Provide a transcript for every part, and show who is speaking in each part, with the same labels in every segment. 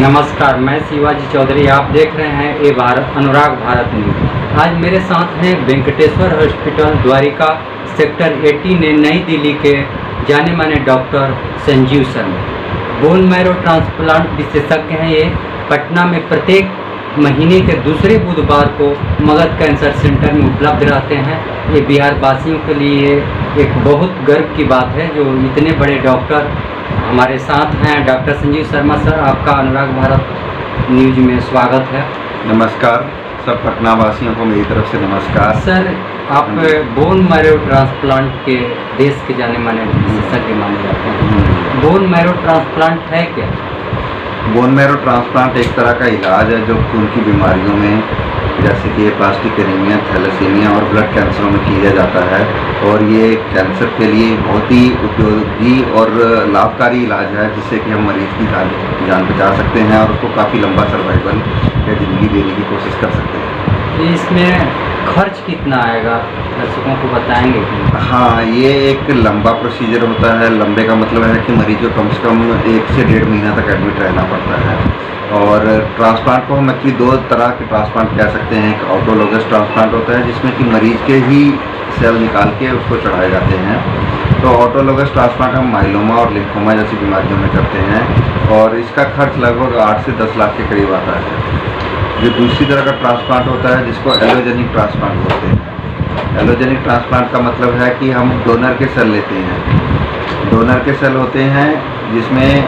Speaker 1: नमस्कार, मैं शिवाजी चौधरी। आप देख रहे हैं ये भारत अनुराग भारत न्यूज। आज मेरे साथ हैं वेंकटेश्वर हॉस्पिटल द्वारिका सेक्टर 18 नई दिल्ली के जाने माने doctor Sanjeev Sharma. Bone marrow transplant विशेषज्ञ हैं। ये पटना में प्रत्येक महीने के दूसरे बुधवार को मगध कैंसर सेंटर में उपलब्ध रहते हैं। ये बिहार वासियों के लिए एक बहुत गर्व की बात है जो इतने बड़े डॉक्टर हमारे साथ हैं। डॉक्टर संजीव शर्मा सर, आपका अनुराग भारत न्यूज में स्वागत है।
Speaker 2: नमस्कार, सब पटना वासियों को मेरी तरफ से नमस्कार।
Speaker 1: सर, आप बोन मैरो ट्रांसप्लांट के देश के जाने माने विशेषज्ञ माने जाते हैं। बोन मैरो ट्रांसप्लांट है क्या?
Speaker 2: बोन मैरो ट्रांसप्लांट एक तरह का इलाज है जो खून की बीमारियों में जैसे कि प्लास्टिक एनीमिया, थैलेसीमिया और ब्लड कैंसरों में किया जाता है। और ये कैंसर के लिए बहुत ही उपयोगी और लाभकारी इलाज है जिससे कि हम मरीज की जान बचा सकते हैं और उसको काफ़ी लंबा सर्वाइवल या ज़िंदगी देने की कोशिश कर सकते हैं।
Speaker 1: इसमें खर्च कितना आएगा, दर्शकों को बताएंगे कि?
Speaker 2: हाँ, ये एक लंबा प्रोसीजर होता है। लंबे का मतलब है कि मरीज को कम से कम 1 से 1.5 महीना तक एडमिट रहना पड़ता है। और ट्रांसप्लांट को हम एक्चुअली 2 तरह के ट्रांसप्लांट कह सकते हैं। एक ऑटोलोगस ट्रांसप्लांट होता है जिसमें कि मरीज के ही सेल निकाल के उसको चढ़ाए जाते हैं। तो ऑटोलोगस ट्रांसप्लांट हम माइलोमा और लिम्फोमा जैसी बीमारियों में करते हैं और इसका खर्च लगभग 8 से 10 लाख के करीब आता है। जो दूसरी तरह का ट्रांसप्लांट होता है जिसको एलोजेनिक ट्रांसप्लांट बोलते हैं। एलोजेनिक ट्रांसप्लांट का मतलब है कि हम डोनर के सेल लेते हैं। डोनर के सेल होते हैं जिसमें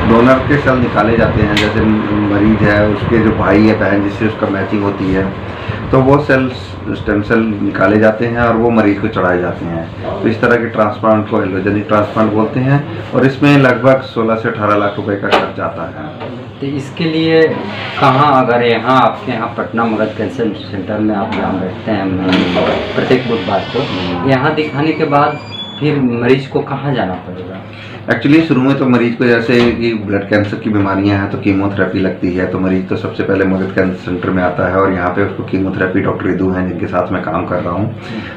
Speaker 2: डोनर के सेल निकाले जाते हैं। जैसे मरीज है, उसके जो भाई या बहन जिससे उसका मैचिंग होती है, तो वो सेल स्टेम सेल निकाले जाते हैं और वो मरीज को चढ़ाए जाते हैं। तो इस तरह के ट्रांसप्लांट को एलोजेनिक ट्रांसप्लांट बोलते हैं और इसमें लगभग 16 से 18 लाख रुपए का खर्च आता है।
Speaker 1: तो इसके लिए कहाँ, अगर यहाँ आपके यहाँ पटना मगध कैंसर सेंटर में आप जहाँ बैठते हैं प्रत्येक बुधवार को, यहाँ दिखाने के बाद फिर मरीज को कहाँ जाना पड़ेगा?
Speaker 2: एक्चुअली शुरू में तो मरीज को जैसे कि ब्लड कैंसर की बीमारियां हैं तो कीमोथेरेपी लगती है। तो मरीज तो सबसे पहले मगध कैंसर सेंटर में आता है और यहाँ पे उसको कीमोथेरेपी डॉक्टर रिदू हैं जिनके साथ मैं काम कर रहा हूँ,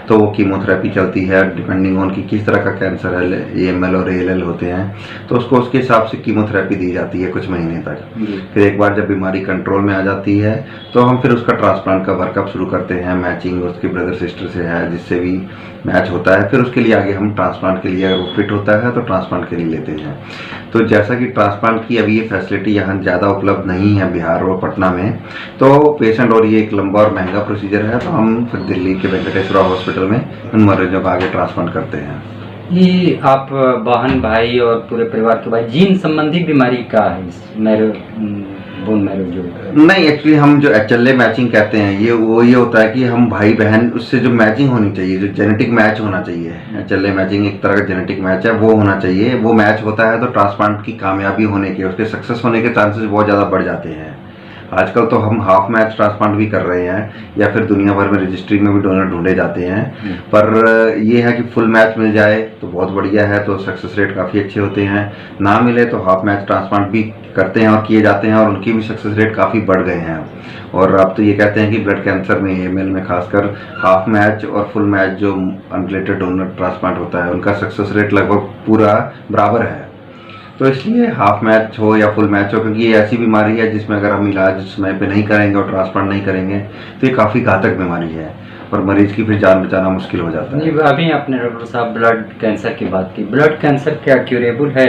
Speaker 2: तो वो कीमोथेरेपी चलती है डिपेंडिंग ऑन कि किस तरह का कैंसर है। AML और ALL होते हैं तो उसको उसके हिसाब से कीमोथेरेपी दी जाती है कुछ महीने तक। फिर एक बार जब बीमारी कंट्रोल में आ जाती है तो हम फिर उसका ट्रांसप्लांट का वर्कअप शुरू करते हैं। मैचिंग उसके ब्रदर सिस्टर से है जिससे भी मैच होता है, फिर उसके लिए आगे हम ट्रांसप्लांट के लिए अगर वो फिट होता है तो ट्रांसप्लांट के लिए लेते हैं। तो जैसा कि ट्रांसप्लांट की अभी ये फैसिलिटी यहाँ ज़्यादा उपलब्ध नहीं है बिहार और पटना में, तो पेशेंट और ये एक लंबा और महंगा प्रोसीजर है, तो हम फिर दिल्ली के वेंकटेश्वर हॉस्पिटल में उन मरीजों का आगे ट्रांसप्लांट करते हैं।
Speaker 1: ये आप बहन भाई और पूरे परिवार के भाई जीन संबंधी बीमारी का है मैरो, बोन मैरो जो
Speaker 2: नहीं, एक्चुअली हम जो HLA मैचिंग कहते हैं ये होता है कि हम भाई बहन उससे जो मैचिंग होनी चाहिए, जो जेनेटिक मैच होना चाहिए। HLA मैचिंग एक तरह का जेनेटिक मैच है, वो होना चाहिए। वो मैच होता है तो ट्रांसप्लांट की कामयाबी होने के, उसके सक्सेस होने के चांसेस बहुत ज़्यादा बढ़ जाते हैं। आजकल तो हम हाफ मैच ट्रांसप्लांट भी कर रहे हैं या फिर दुनिया भर में रजिस्ट्री में भी डोनर ढूंढे जाते हैं। पर ये है कि फुल मैच मिल जाए तो बहुत बढ़िया है, तो सक्सेस रेट काफ़ी अच्छे होते हैं। ना मिले तो हाफ मैच ट्रांसप्लांट भी करते हैं और किए जाते हैं और उनकी भी सक्सेस रेट काफ़ी बढ़ गए हैं। और अब तो ये कहते हैं कि ब्लड कैंसर में AML में खासकर हाफ मैच और फुल मैच जो अनरिलेटेड डोनर ट्रांसप्लांट होता है उनका सक्सेस रेट लगभग पूरा बराबर है। तो इसलिए हाफ मैच हो या फुल मैच हो, क्योंकि ये ऐसी बीमारी है जिसमें अगर हम इलाज समय पे नहीं करेंगे और ट्रांसप्लांट नहीं करेंगे तो ये काफ़ी घातक बीमारी है और मरीज की फिर जान बचाना मुश्किल हो जाता है।
Speaker 1: अभी आपने डॉक्टर साहब ब्लड कैंसर की बात की। ब्लड कैंसर क्या क्यूरेबल है?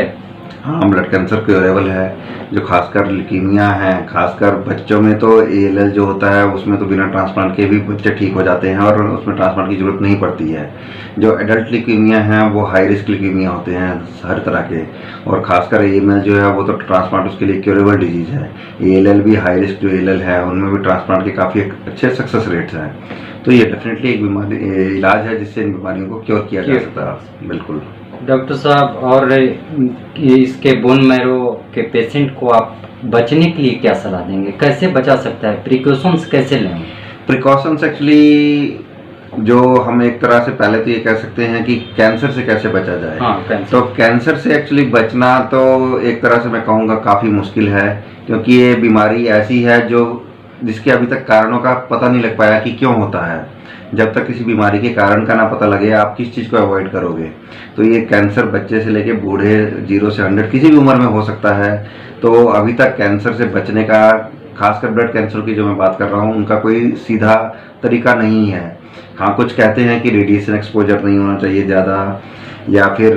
Speaker 2: हाँ, ब्लड कैंसर क्यूरेबल है। जो खासकर ल्यूकीमिया है, खासकर बच्चों में तो ALL जो होता है उसमें तो बिना ट्रांसप्लांट के भी बच्चे ठीक हो जाते हैं और उसमें ट्रांसप्लांट की जरूरत नहीं पड़ती है। जो एडल्ट ल्यूकीमिया हैं वो हाई रिस्क ल्यूकीमिया होते हैं हर तरह के, और खासकर AML जो है वो तो ट्रांसप्लांट उसके लिए क्यूरेबल डिजीज़ है। ALL भी हाई रिस्क जो ALL है उनमें भी ट्रांसप्लांट के काफ़ी अच्छे सक्सेस रेट्स हैं। तो ये डेफिनेटली एक बीमारी इलाज है जिससे इन बीमारियों को क्योर किया जा सकता है। बिल्कुल
Speaker 1: डॉक्टर साहब, और इसके बोन मैरो के पेशेंट को आप बचने के लिए क्या सलाह देंगे? कैसे बचा सकता है? प्रिकॉशंस कैसे लें?
Speaker 2: प्रिकॉशंस एक्चुअली जो हम एक तरह से पहले तो ये कह सकते हैं कि कैंसर से कैसे बचा जाए।
Speaker 1: हाँ,
Speaker 2: तो कैंसर से एक्चुअली बचना तो एक तरह से मैं कहूँगा काफ़ी मुश्किल है, क्योंकि ये बीमारी ऐसी है जो जिसके अभी तक कारणों का पता नहीं लग पाया कि क्यों होता है। जब तक किसी बीमारी के कारण का ना पता लगे आप किस चीज़ को अवॉइड करोगे। तो ये कैंसर बच्चे से लेके बूढ़े 0 से 100 किसी भी उम्र में हो सकता है। तो अभी तक कैंसर से बचने का, खासकर ब्लड कैंसर की जो मैं बात कर रहा हूँ, उनका कोई सीधा तरीका नहीं है। हाँ, कुछ कहते हैं कि रेडिएशन एक्सपोजर नहीं होना चाहिए ज़्यादा, या फिर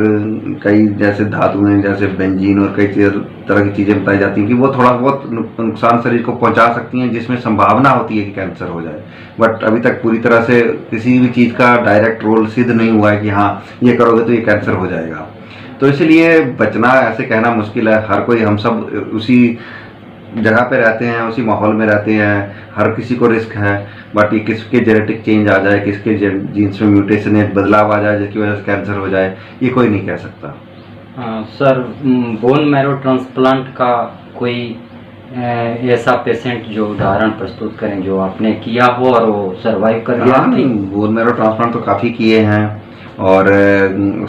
Speaker 2: कई जैसे धातुएं जैसे बेंजीन और कई तरह की चीज़ें बताई जाती हैं कि वो थोड़ा बहुत नुकसान शरीर को पहुंचा सकती हैं, जिसमें संभावना होती है कि कैंसर हो जाए। बट अभी तक पूरी तरह से किसी भी चीज़ का डायरेक्ट रोल सिद्ध नहीं हुआ है कि हाँ ये करोगे तो ये कैंसर हो जाएगा। तो इसलिए बचना ऐसे कहना मुश्किल है। हर कोई, हम सब उसी जगह पे रहते हैं, उसी माहौल में रहते हैं, हर किसी को रिस्क है। बट ये किसके जेनेटिक चेंज आ जाए, किसके जीन्स में म्यूटेशन या बदलाव आ जाए जिसकी वजह से कैंसर हो जाए, ये कोई नहीं कह सकता।
Speaker 1: सर, बोन मैरो ट्रांसप्लांट का कोई ऐसा पेशेंट जो उदाहरण प्रस्तुत करें जो आपने किया हो और वो सर्वाइव कर गया?
Speaker 2: हाँ, बोन मैरो ट्रांसप्लांट तो काफ़ी किए हैं और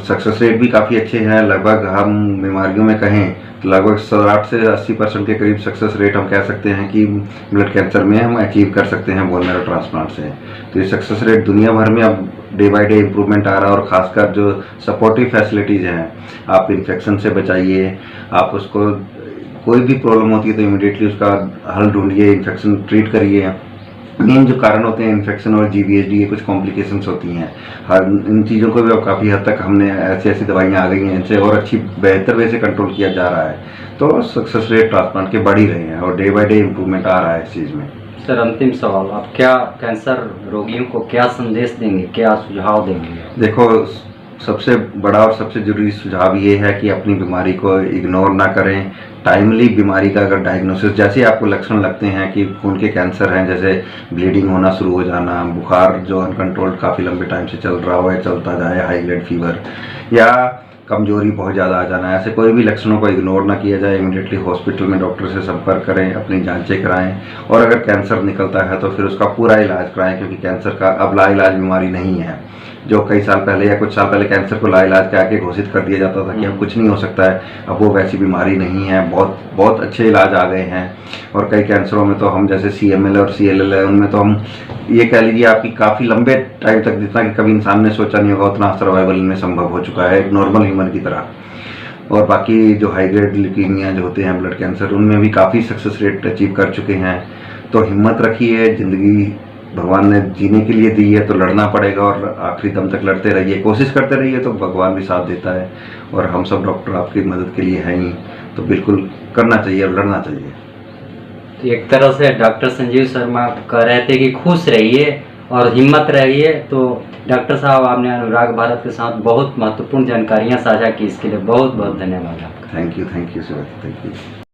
Speaker 2: सक्सेस रेट भी काफ़ी अच्छे हैं। लगभग हम बीमारियों में कहें तो लगभग 60 से 80% के करीब सक्सेस रेट हम कह सकते हैं कि ब्लड कैंसर में हम अचीव कर सकते हैं बोन मैरो ट्रांसप्लांट से। तो ये सक्सेस रेट दुनिया भर में अब डे बाय डे इम्प्रूवमेंट आ रहा है। और ख़ासकर जो सपोर्टिव फैसिलिटीज़ हैं, आप इन्फेक्शन से बचाइए, आप उसको कोई भी प्रॉब्लम होती है तो इमीडिएटली उसका हल ढूंढिए, इन्फेक्शन ट्रीट करिए। मेन जो कारण होते हैं इन्फेक्शन और GVHD, ये कुछ कॉम्प्लिकेशंस होती हैं। हर इन चीज़ों को भी अब काफ़ी हद तक हमने ऐसी दवाइयाँ आ गई हैं, इनसे और अच्छी बेहतर वे से कंट्रोल किया जा रहा है। तो सक्सेस रेट ट्रांसप्लांट के बढ़ ही रहे हैं और डे बाय डे इम्प्रूवमेंट आ रहा है इस चीज़ में।
Speaker 1: सर, अंतिम सवाल, आप क्या कैंसर रोगियों को क्या संदेश देंगे, क्या सुझाव देंगे?
Speaker 2: देखो, सबसे बड़ा और सबसे ज़रूरी सुझाव ये है कि अपनी बीमारी को इग्नोर ना करें। टाइमली बीमारी का अगर डायग्नोसिस, जैसे आपको लक्षण लगते हैं कि खून के कैंसर हैं, जैसे ब्लीडिंग होना शुरू हो जाना, बुखार जो अनकंट्रोल्ड काफ़ी लंबे टाइम से चल रहा हो या चलता जाए, हाई ब्लड फीवर या कमजोरी बहुत ज़्यादा आ जाना, ऐसे कोई भी लक्षणों को इग्नोर ना किया जाए। इमीडिएटली हॉस्पिटल में डॉक्टर से संपर्क करें, अपनी जांचें कराएं और अगर कैंसर निकलता है तो फिर उसका पूरा इलाज कराएं, क्योंकि कैंसर का अब लाइलाज बीमारी नहीं है। जो कई साल पहले या कुछ साल पहले कैंसर को लाइलाज कह के घोषित कर दिया जाता था कि अब कुछ नहीं हो सकता है, अब वो वैसी बीमारी नहीं है। बहुत बहुत अच्छे इलाज आ गए हैं। और कई कैंसरों में तो हम जैसे CML और CLL है, उनमें तो हम ये कह लीजिए आपकी काफ़ी लंबे टाइम तक, जितना कि कभी इंसान ने सोचा नहीं होगा, उतना सर्वाइवल इनमें संभव हो चुका है एक नॉर्मल ह्यूमन की तरह। और बाकी जो हाई ग्रेड ल्यूकीमिया जो होते हैं ब्लड कैंसर, उनमें भी काफ़ी सक्सेस रेट अचीव कर चुके हैं। तो हिम्मत रखिए, ज़िंदगी भगवान ने जीने के लिए दी है तो लड़ना पड़ेगा और आखिरी दम तक लड़ते रहिए, कोशिश करते रहिए, तो भगवान भी साथ देता है। और हम सब डॉक्टर आपकी मदद के लिए हैं ही, तो बिल्कुल करना चाहिए और लड़ना चाहिए।
Speaker 1: तो एक तरह से डॉक्टर संजीव शर्मा कह रहे थे कि खुश रहिए और हिम्मत रहिए। तो डॉक्टर साहब, आपने अनुराग भारत के साथ बहुत महत्वपूर्ण जानकारियाँ साझा की, इसके लिए बहुत बहुत धन्यवाद आपका।
Speaker 2: Thank you Suresh, thank you.